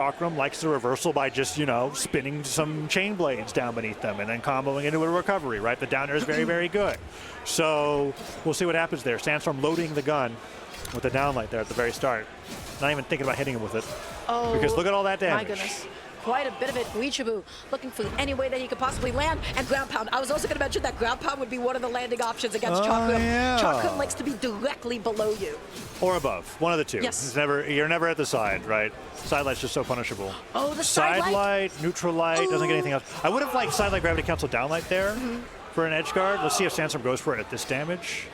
Chakram likes the reversal by just, you know, spinning some chain blades down beneath them and then comboing into a recovery, right? The down air is very, very good. So we'll see what happens there. Sandstorm loading the gun with the downlight there at the very start. Not even thinking about hitting him with it. Oh, because look at all that damage. My goodness. Quite a bit of it. Guichabou looking for any way that he could possibly land, and ground pound. I was also going to mention that ground pound would be one of the landing options against Chakram. Yeah. Chakram likes to be directly below you. Or above, one of the two. Yes. It's never, you're never at the side, right? Side light's just so punishable. Oh, the side light, neutral light, doesn't get anything else. I would have liked side light gravity cancel downlight there for an edge guard. Let's see if Sandstorm goes for it at this damage.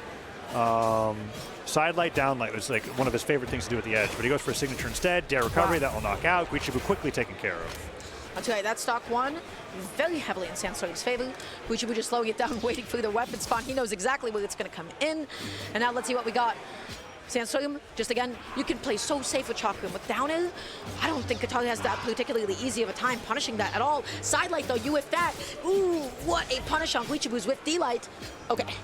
Side light, downlight was like one of his favorite things to do at the edge, but he goes for a signature instead. Dare recovery, that will knock out. Guichabou quickly taken care of. I'll tell you, that stock one very heavily in Sandstorm's favor. Guichabou just slowing it down, waiting for the weapon spawn. He knows exactly where it's going to come in. And now let's see what we got. Sandstorm, just again, you can play so safe with Chakram. With down air, I don't think Katari has that particularly easy of a time punishing that at all. Side light though, you whiff that. Ooh, what a punish on Guichabou's whiff D-light. Okay.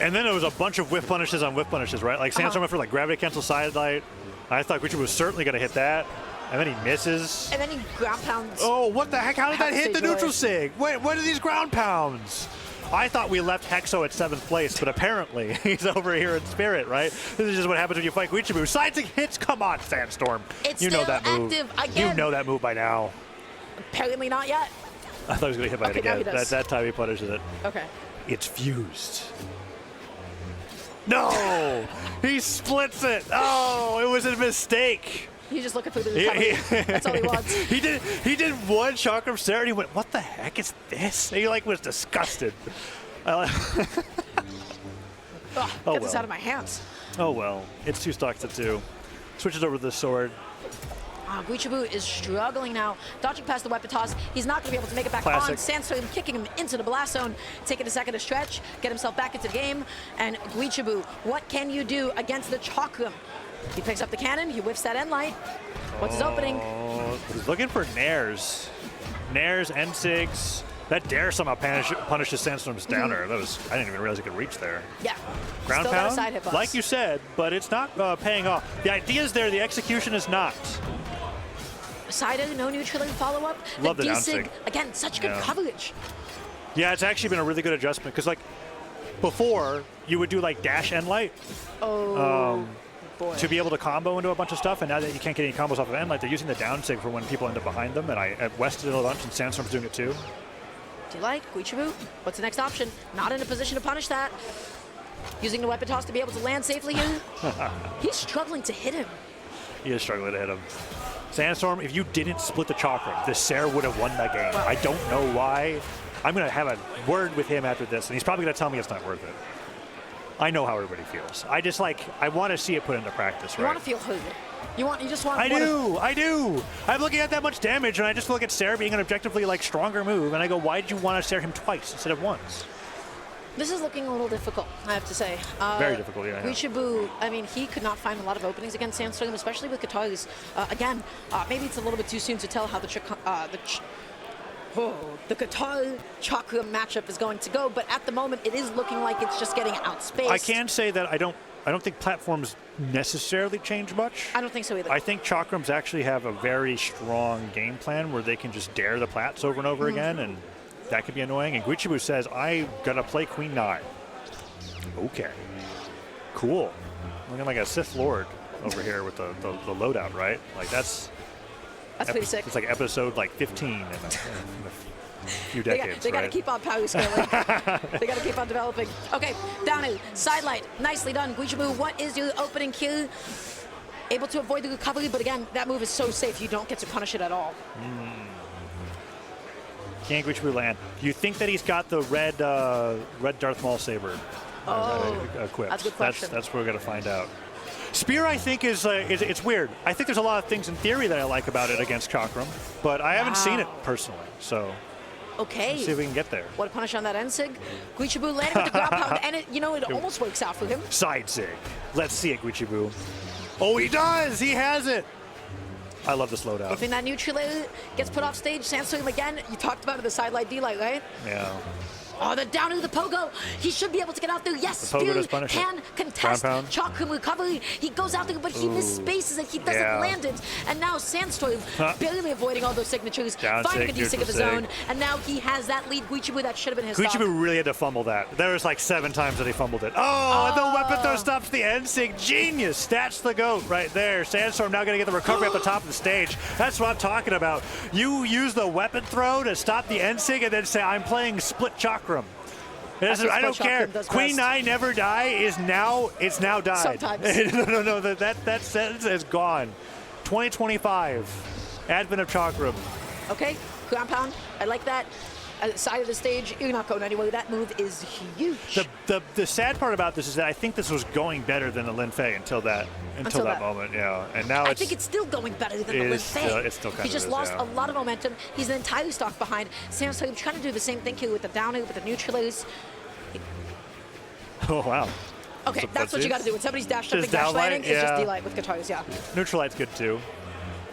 And then there was a bunch of whiff punishes on whiff punishes, right? Like Sandstorm went for like gravity cancel side light. I thought Guichabou was certainly going to hit that. And then he misses. And then he ground pounds. Oh, what the heck? How did that hit the neutral sig? Wait, what are these ground pounds? I thought we left Hexo at 7th place, but apparently he's over here in spirit, right? This is just what happens when you fight Guichabou. Side sig hits, come on, Sandstorm. It's you know still that move. active again. You know that move by now. Apparently not yet. I thought he was going to hit by it again. That time he punishes it. Okay. It's fused. No! He splits it. Oh, it was a mistake. He's just looking for the recovery. That's all he wants. He did one Chakram stare and he went, what the heck is this? And he like was disgusted. Get well. this out of my hands. Oh well, it's 2 stocks to 2. Switches over to the sword. Guichabou is struggling now, dodging past the weapon toss. He's not going to be able to make it back Classic. on. Sandstorm kicking him into the blast zone, taking a second to stretch, get himself back into the game. And Guichabou, what can you do against the Chakram? He picks up the cannon, he whiffs that end light. What's his opening? He's looking for Nairs. Nairs, N-Sigs. That dare somehow punishes Sandstorm's downer. That was, I didn't even realize he could reach there. Yeah. Ground Still pound, got a side hit box. like you said, but it's not paying off. The idea is there, the execution is not. Side air, no neutral follow-up. Love the down D-Sig, sig. again, such good coverage. Yeah, it's actually been a really good adjustment because like before you would do like dash end light. Boy. To be able to combo into a bunch of stuff, and now that you can't get any combos off of end light, they're using the down sig for when people end up behind them, and I West did a bunch, and Sandstorm's doing it too. Do you like Guichabou? What's the next option? Not in a position to punish that. Using the weapon toss to be able to land safely here. He's struggling to hit him. He is struggling to hit him. Sandstorm, if you didn't split the Chakram, the Ser would have won that game. I don't know why. I'm going to have a word with him after this, and he's probably going to tell me it's not worth it. I know how everybody feels. I just like, I want to see it put into practice, right? You want to feel hurt. You just want. I do. I'm looking at that much damage, and I just look at Ser being an objectively like stronger move, and I go, why did you want to Ser him twice instead of once? This is looking a little difficult, I have to say. Very difficult, yeah. Guichabou, I mean, he could not find a lot of openings against Sandstorm, especially with Katari's. Again, maybe it's a little bit too soon to tell how the Qatar Chakram matchup is going to go, but at the moment it is looking like it's just getting outspaced. I can say that I don't think platforms necessarily change much. I don't think so either. I think Chakrams actually have a very strong game plan where they can just dare the plats over and over again, and that could be annoying. And Guichabou says, I'm gonna play Queen 9. Okay. Cool. Looking like a Sith Lord over here with the loadout, right? Like that's pretty sick. It's like episode like 15 in a few decades. They got to keep on power scaling. They got to keep on developing. Okay, down to side light. Nicely done, Guichabou. What is your opening kill? Able to avoid the recovery, but again, that move is so safe you don't get to punish it at all. Can't Guichabou land? You think that he's got the red Darth Maul saber equipped? That's a good question. That's what we're gonna find out. Spear, I think, is it's weird. I think there's a lot of things in theory that I like about it against Chakram, but I haven't seen it personally. So, okay, let's see if we can get there. What a punish on that N-Sig. Guichabou landing with the ground pound, and it almost works out for him. Side sig. Let's see it, Guichabou. Oh, he does! He has it! I love this loadout. If in that neutral gets put off stage, Sandstorm again, you talked about it, the side light, D-light, right? Yeah. Oh, the down to the pogo. He should be able to get out there. Yes, The pogo does Spear punish it. can contest Ground pound. Chakram recovery. He goes out there, but he misspaces it. He doesn't Yeah. land it. And now Sandstorm barely avoiding all those signatures, Down finding a sig, desig of his neutral own. sig. And now he has that lead. Guichabou, that should have been his stop. Guichabou really had to fumble that. There was like 7 times that he fumbled it. Oh, and the weapon throw stops the end sig. Genius. That's the GOAT right there. Sandstorm now going to get the recovery at the top of the stage. That's what I'm talking about. You use the weapon throw to stop the end sig and then say, I'm playing split chakram. I don't care. Queen Nine never die is now, it's now died. Sometimes. no, that sentence is gone. 2025, advent of chakram. Okay, ground pound. I like that. Side of the stage, you're not going anywhere. That move is huge. The sad part about this is that I think this was going better than the Lin Fei until that moment, yeah. And now I think it's still going better than the Lin Fei. It still kind He of just is, lost yeah. a lot of momentum. He's entirely stock behind. Sandstorm trying to do the same thing here with the down air, with the neutralize. Oh wow. Okay, that's what you got to do. When somebody's dashed up Just and dash down landing, light, it's just yeah. D-light with guitars, yeah. Neutral light's good too.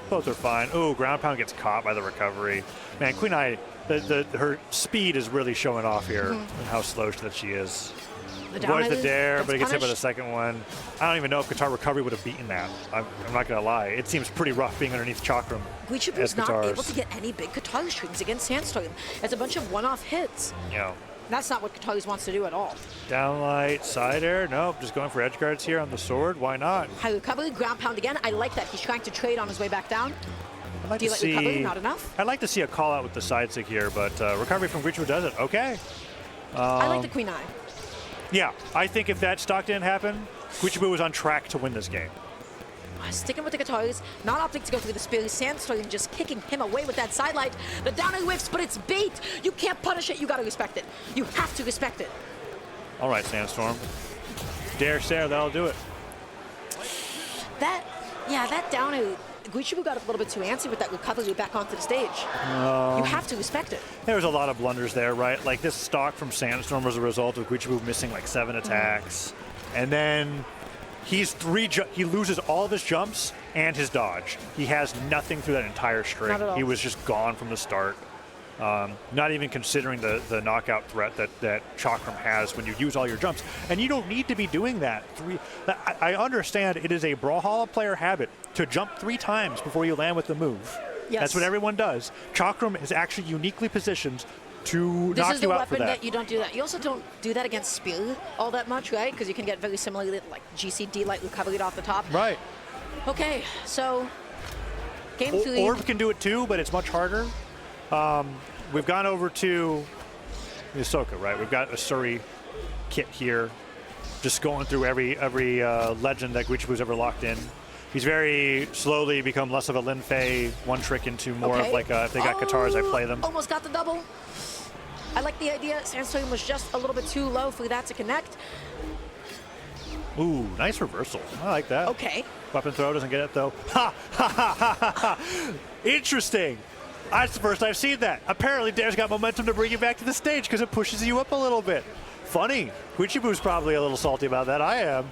Both are fine. Oh, ground pound gets caught by the recovery. Man, Queen Eye, her speed is really showing off here and how slow that she is. Avoids the dare, but he gets hit by the second one. I don't even know if guitar recovery would have beaten that. I'm not going to lie. It seems pretty rough being underneath chakram. Guichabou's not able to get any big guitar strings against Sandstorm. It's a bunch of one-off hits. Yeah. That's not what Guitars wants to do at all. Downlight, side air. Nope, just going for edge guards here on the sword. Why not? High recovery, ground pound again. I like that. He's trying to trade on his way back down. I'd like to D-light recovery, see. not enough. I'd like to see a call out with the side sig here, but recovery from Guichabou does it. Okay. I like the Queen Eye. Yeah, I think if that stock didn't happen, Guichabou was on track to win this game. Sticking with the guitars, not opting to go through the spear. Sandstorm just kicking him away with that sidelight. The down air whiffs, but it's bait. You can't punish it. You got to respect it. You have to respect it. All right, Sandstorm. Dare Sarah, that'll do it. That down air, Guichabou got a little bit too antsy with that recovery back onto the stage. You have to respect it. There was a lot of blunders there, right? Like this stock from Sandstorm was a result of Guichabou missing like 7 attacks. And then he loses all of his jumps and his dodge. He has nothing through that entire string. Not at all. He was just gone from the start. Not even considering the knockout threat that Chakram has when you use all your jumps. And you don't need to be doing that. I understand it is a Brawlhalla player habit to jump 3 times before you land with the move. Yes. That's what everyone does. Chakram is actually uniquely positioned to This knock is the you out for weapon that. that you don't do that. You also don't do that against Spear all that much, right? Because you can get very similarly like GCD light recovery off the top. Right. Okay, so game 3. Orb can do it too, but it's much harder. We've gone over to Ahsoka, right? We've got a Suri kit here, just going through every legend that Guichabou's ever locked in. He's very slowly become less of a Lin Fei one trick into more of like if they got guitars, I play them. Almost got the double. I like the idea. Sandstorm was just a little bit too low for that to connect. Ooh, nice reversal. I like that. Okay. Weapon throw doesn't get it though. Ha ha ha ha ha. Interesting. That's the first I've seen that. Apparently Dare's got momentum to bring you back to the stage because it pushes you up a little bit. Funny. Guichabou's probably a little salty about that. I am.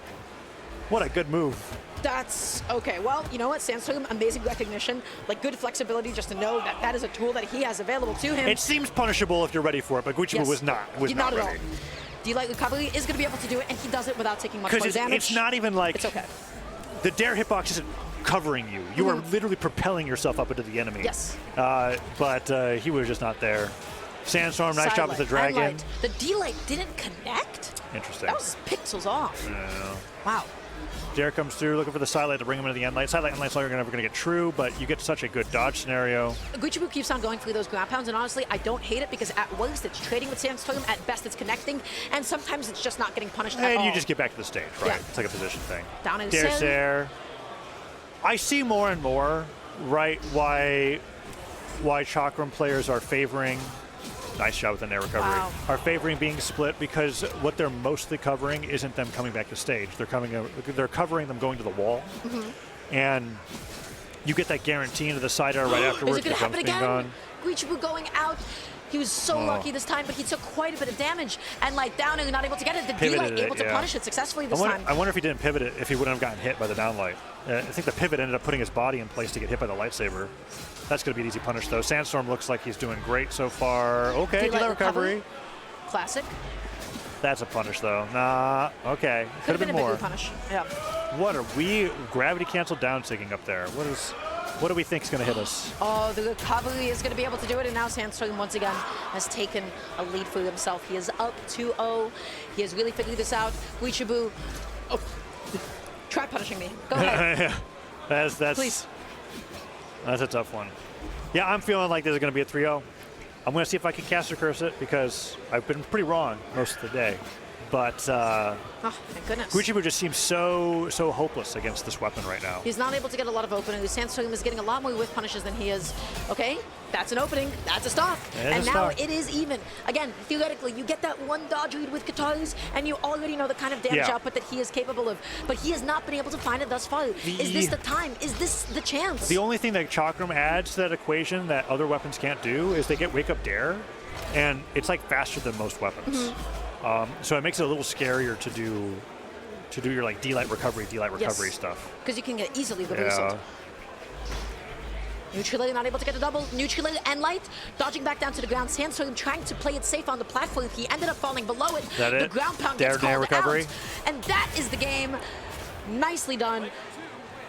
What a good move. That's okay. Well, you know what? Sandstorm, amazing recognition, like good flexibility just to know that that is a tool that he has available to him. It seems punishable if you're ready for it, but Guichabou was not. Not at all. ready. D-light recovery is going to be able to do it, and he does it without taking much more Because damage. it's not even like It's okay. the Dare hitbox isn't covering you. You are literally propelling yourself up into the enemy. Yes. But he was just not there. Sandstorm, nice job with the dragon. Light. The D-light didn't connect. Interesting. That was pixels off. Yeah. Wow. Dare comes through, looking for the sidelight to bring him into the end light. Sidelight and light's never going to get true, but you get such a good dodge scenario. Guichabou keeps on going through those ground pounds, and honestly, I don't hate it because at worst it's trading with Sandstorm, at best it's connecting, and sometimes it's just not getting punished at all. And you just get back to the stage, right? Yeah. It's like a position thing. Down in Dare Sin. Sare. I see more and more, right, why Chakram players are favoring, nice job with the nair recovery, are favoring being split because what they're mostly covering isn't them coming back to stage. They're covering them going to the wall. And you get that guarantee into the side air right afterwards. Is it going to happen again? Guichabou going out. He was so lucky this time, but he took quite a bit of damage. And like down and not able to get it. The D-light able to punish it successfully this time. I wonder if he didn't pivot it, if he wouldn't have gotten hit by the downlight. I think the pivot ended up putting his body in place to get hit by the lightsaber. That's going to be an easy punish, though. Sandstorm looks like he's doing great so far. Okay, D-light recovery. Classic. That's a punish, though. Nah, okay. Could have been a more. bigger punish. Yeah. What are we? Gravity cancel down sinking up there. What do we think is going to hit us? Oh, the recovery is going to be able to do it, and now Sandstorm once again has taken a lead for himself. He is up 2-0. He has really figured this out. Guichabou, oh, try punishing me. Go ahead. That's Please. That's a tough one. Yeah, I'm feeling like this is going to be a 3-0. I'm going to see if I can caster curse it because I've been pretty wrong most of the day. But Oh, thank goodness. Guichabou just seems so hopeless against this weapon right now. He's not able to get a lot of openings. Sandstorm is getting a lot more whiff punishes than he is. Okay, that's an opening. That's a stock. And now it is even. Again, theoretically, you get that one dodge read with guitars, and you already know the kind of damage output that he is capable of. But he has not been able to find it thus far. Is this the time? Is this the chance? The only thing that Chakram adds to that equation that other weapons can't do is they get Wake Up Dare, and it's like faster than most weapons. So it makes it a little scarier to do your like D-Light recovery stuff. Because you can get easily the result. Neutrality not able to get a double. Neutrality and Light dodging back down to the ground. Sandstorm trying to play it safe on the platform. He ended up falling below it. The ground pound gets called recovery. out. And that is the game. Nicely done.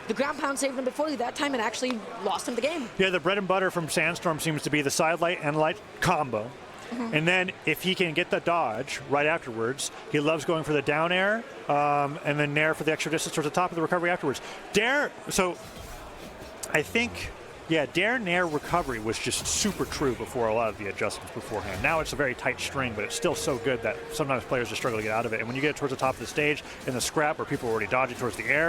The ground pound saved him before that time and actually lost him the game. Yeah, the bread and butter from Sandstorm seems to be the side light and light combo. And then if he can get the dodge right afterwards, he loves going for the down air and then nair for the extra distance towards the top of the recovery afterwards. Dare, so I think, yeah, dare nair recovery was just super true before a lot of the adjustments beforehand. Now it's a very tight string, but it's still so good that sometimes players just struggle to get out of it. And when you get towards the top of the stage in the scrap where people are already dodging towards the air,